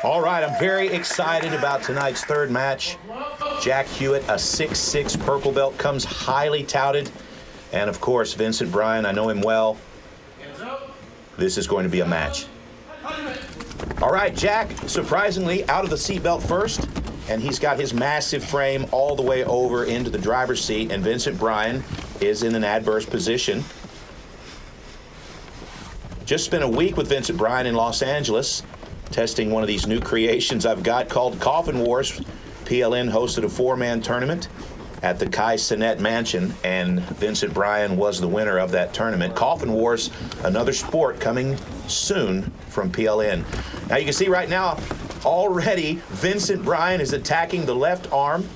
All right, I'm very excited about tonight's third match. Jack Hewitt, a 6'6" purple belt, comes highly touted. And of course, Vincent Bryan, I know him well. This is going to be a match. All right, Jack, surprisingly, out of the seatbelt first. And he's got his massive frame all the way over into the driver's seat. And Vincent Bryan is in an adverse position. Just spent a week with Vincent Bryan in Los Angeles, testing one of these new creations I've got called Coffin Wars. PLN hosted a four-man tournament at the Kai Cenat Mansion, and Vincent Bryan was the winner of that tournament. Coffin Wars, another sport coming soon from PLN. Now you can see right now, already Vincent Bryan is attacking the left arm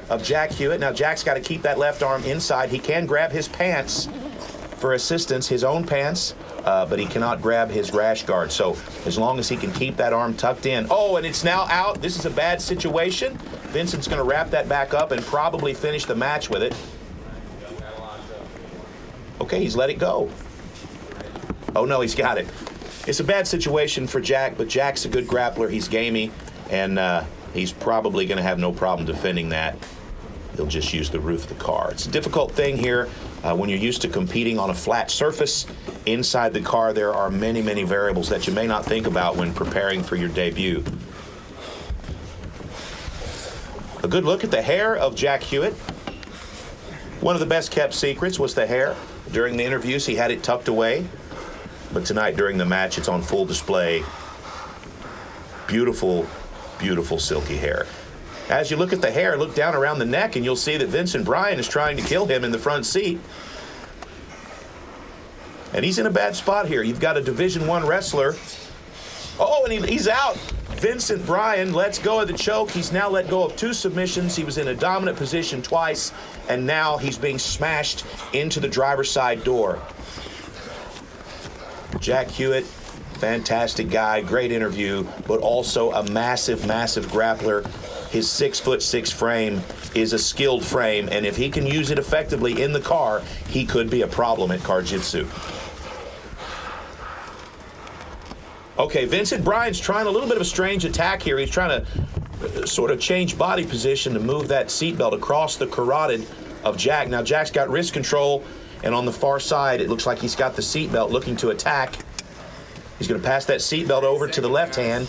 of Jack Hewitt. Now Jack's got to keep that left arm inside. He can grab his pants for assistance, his own pants, but he cannot grab his rash guard. So as long as he can keep that arm tucked in. Oh, and it's now out. This is a bad situation. Vincent's going to wrap that back up and probably finish the match with it. Okay, he's let it go. Oh, no, he's got it. It's a bad situation for Jack, but Jack's a good grappler. He's gamey, and he's probably going to have no problem defending that. He'll just use the roof of the car. It's a difficult thing here. When you're used to competing on a flat surface, inside the car there are many, many variables that you may not think about when preparing for your debut. A good look at the hair of Jack Hewitt. One of the best kept secrets was the hair. During the interviews, he had it tucked away. But tonight, during the match, it's on full display. Beautiful, beautiful silky hair. As you look at the hair, look down around the neck, and you'll see that Vincent Bryan is trying to kill him in the front seat. And he's in a bad spot here. You've got a Division I wrestler. Oh, and he's out. Vincent Bryan lets go of the choke. He's now let go of two submissions. He was in a dominant position twice, and now he's being smashed into the driver's side door. Jack Hewitt, fantastic guy, great interview, but also a massive, massive grappler. His 6'6" frame is a skilled frame, and if he can use it effectively in the car, he could be a problem at CarJitsu. Okay, Vincent Bryan's trying a little bit of a strange attack here. He's trying to sort of change body position to move that seatbelt across the carotid of Jack. Now, Jack's got wrist control, and on the far side, it looks like he's got the seatbelt looking to attack. He's going to pass that seatbelt over to the left hand.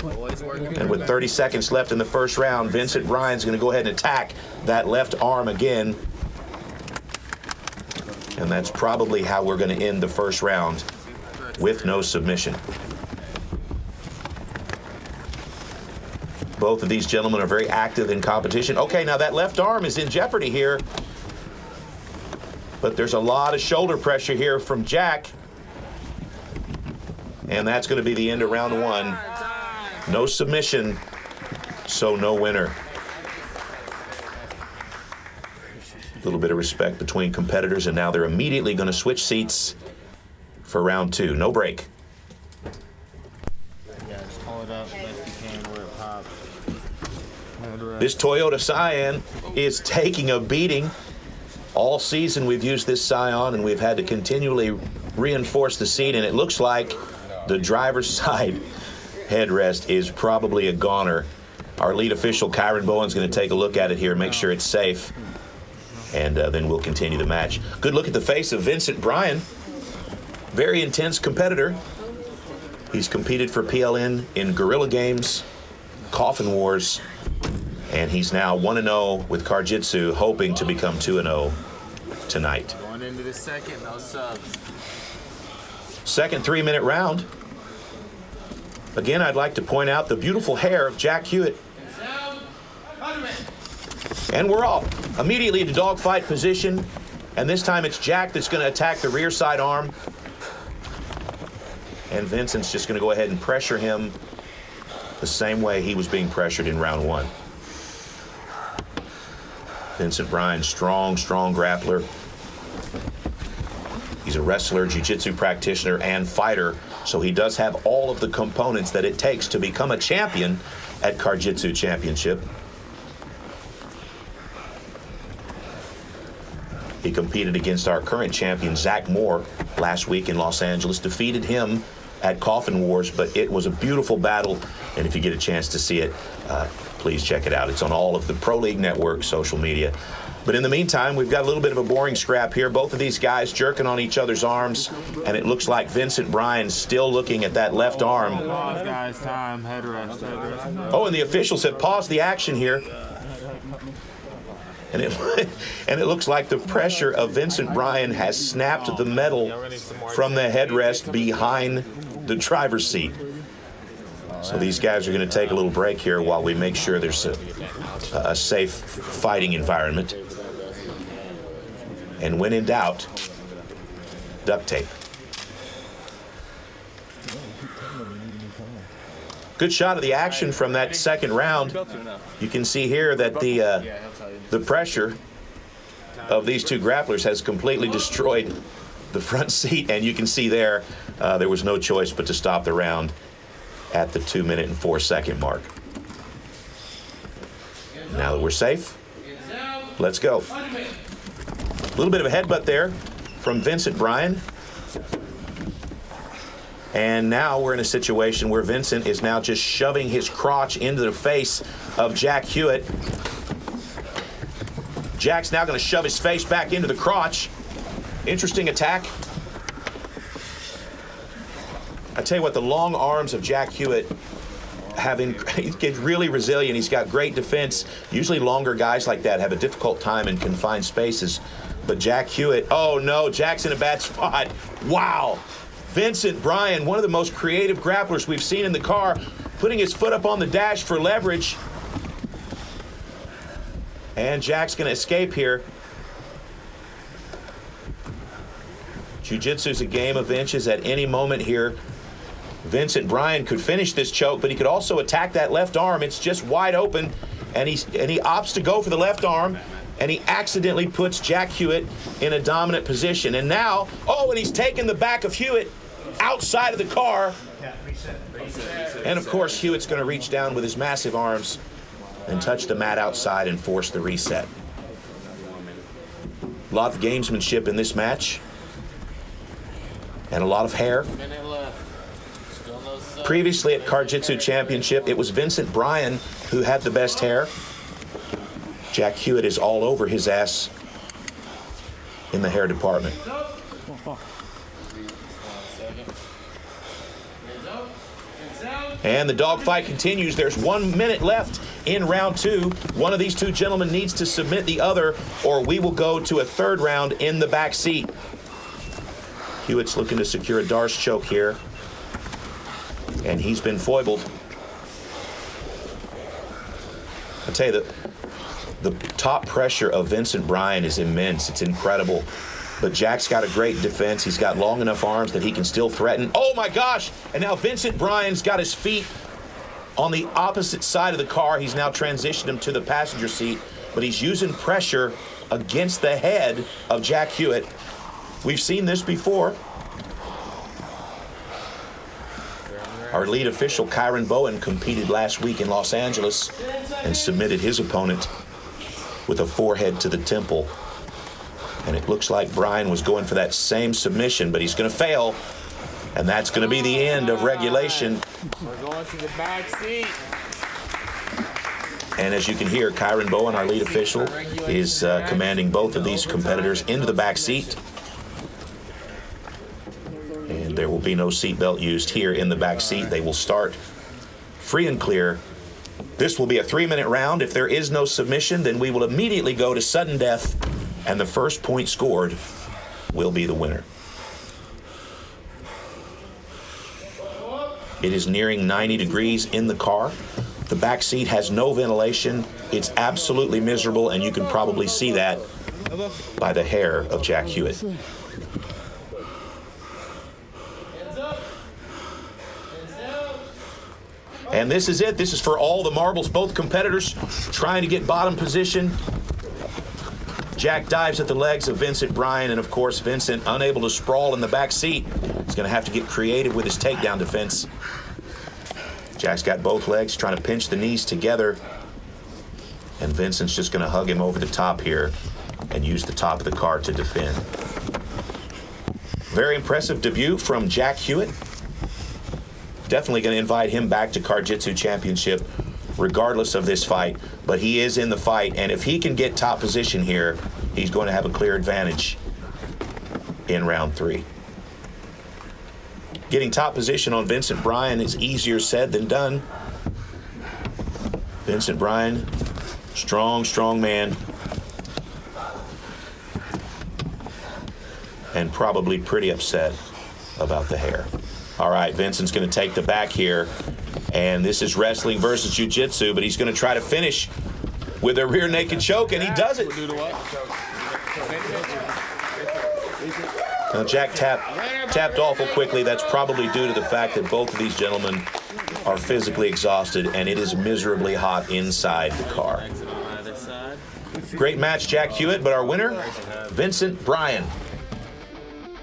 And with 30 seconds left in the first round, Vincent Bryan's going to go ahead and attack that left arm again. And that's probably how we're going to end the first round, with no submission. Both of these gentlemen are very active in competition. Okay, now that left arm is in jeopardy here. But there's a lot of shoulder pressure here from Jack. And that's going to be the end of round one. No submission, so no winner. A little bit of respect between competitors, and now they're immediately going to switch seats for round two. No break. Yeah, just pull it up best you can where it pops. This Toyota Scion is taking a beating. All season we've used this Scion, and we've had to continually reinforce the seat, and it looks like the driver's side headrest is probably a goner. Our lead official, Kyron Bowen's going to take a look at it here, make sure it's safe, and then we'll continue the match. Good look at the face of Vincent Bryan. Very intense competitor. He's competed for PLN in Guerrilla Games, Coffin Wars, and he's now 1-0 with CarJitsu, hoping to become 2-0 tonight. Going into the second, no subs. Second 3-minute round. Again, I'd like to point out the beautiful hair of Jack Hewitt. And we're off. Immediately into dogfight position. And this time it's Jack that's going to attack the rear side arm. And Vincent's just going to go ahead and pressure him the same way he was being pressured in round one. Vincent Bryan, strong, strong grappler. He's a wrestler, jiu-jitsu practitioner, and fighter, so he does have all of the components that it takes to become a champion at CarJitsu Championship. He competed against our current champion, Zach Moore, last week in Los Angeles, defeated him at Coffin Wars, but it was a beautiful battle, and if you get a chance to see it, please check it out. It's on all of the Pro League Network social media. But in the meantime, we've got a little bit of a boring scrap here. Both of these guys jerking on each other's arms, and it looks like Vincent Bryan still looking at that left arm. Pause, guys. Time. Headrest. Oh, and the officials have paused the action here. And it looks like the pressure of Vincent Bryan has snapped the metal from the headrest behind the driver's seat. So these guys are going to take a little break here while we make sure there's a safe fighting environment. And when in doubt, duct tape. Good shot of the action from that second round. You can see here that the pressure of these two grapplers has completely destroyed the front seat, and you can see there was no choice but to stop the round at the 2-minute and 4-second mark. Now that we're safe, let's go. A little bit of a headbutt there from Vincent Bryan. And now we're in a situation where Vincent is now just shoving his crotch into the face of Jack Hewitt. Jack's now going to shove his face back into the crotch. Interesting attack. I tell you what, the long arms of Jack Hewitt he's really resilient. He's got great defense. Usually longer guys like that have a difficult time in confined spaces. But Jack Hewitt, oh no, Jack's in a bad spot. Wow. Vincent Bryan, one of the most creative grapplers we've seen in the car, putting his foot up on the dash for leverage. And Jack's going to escape here. Jiu-Jitsu's a game of inches at any moment here. Vincent Bryan could finish this choke, but he could also attack that left arm. It's just wide open, and he opts to go for the left arm, and he accidentally puts Jack Hewitt in a dominant position. And now, and he's taken the back of Hewitt outside of the car. And of course, Hewitt's going to reach down with his massive arms and touch the mat outside and force the reset. A lot of gamesmanship in this match, and a lot of hair. Previously at CarJitsu Championship, it was Vincent Bryan who had the best hair. Jack Hewitt is all over his ass in the hair department. And the dogfight continues. There's 1 minute left in round 2. One of these two gentlemen needs to submit the other, or we will go to a third round in the back seat. Hewitt's looking to secure a Darce choke here, and he's been foibled. I tell you, the top pressure of Vincent Bryan is immense. It's incredible. But Jack's got a great defense. He's got long enough arms that he can still threaten. Oh my gosh! And now Vincent Bryan's got his feet on the opposite side of the car. He's now transitioned him to the passenger seat, but he's using pressure against the head of Jack Hewitt. We've seen this before. Our lead official, Kyron Bowen, competed last week in Los Angeles and submitted his opponent with a forehead to the temple. And it looks like Bryan was going for that same submission, but he's going to fail. And that's going to be the end of regulation. We're going to the back seat. And as you can hear, Kyron Bowen, our lead official, is commanding both of these competitors into the back seat. And there will be no seatbelt used here in the back seat. They will start free and clear. This will be a 3-minute round. If there is no submission, then we will immediately go to sudden death, and the first point scored will be the winner. It is nearing 90 degrees in the car. The back seat has no ventilation. It's absolutely miserable, and you can probably see that by the hair of Jack Hewitt. And this is it. This is for all the marbles. Both competitors trying to get bottom position. Jack dives at the legs of Vincent Bryan, and of course, Vincent, unable to sprawl in the back seat, is going to have to get creative with his takedown defense. Jack's got both legs, trying to pinch the knees together, and Vincent's just going to hug him over the top here and use the top of the car to defend. Very impressive debut from Jack Hewitt. definitely going to invite him back to CarJitsu Championship regardless of this fight. But he is in the fight, and if he can get top position here, he's going to have a clear advantage in round 3. Getting top position on Vincent Bryan is easier said than done. Vincent Bryan, strong man. And probably pretty upset about the hair. All right, Vincent's going to take the back here. And this is wrestling versus jiu-jitsu, but he's going to try to finish with a rear naked choke, and he does it. Now, Jack tapped awful quickly. That's probably due to the fact that both of these gentlemen are physically exhausted, and it is miserably hot inside the car. Great match, Jack Hewitt, but our winner, Vincent Bryan.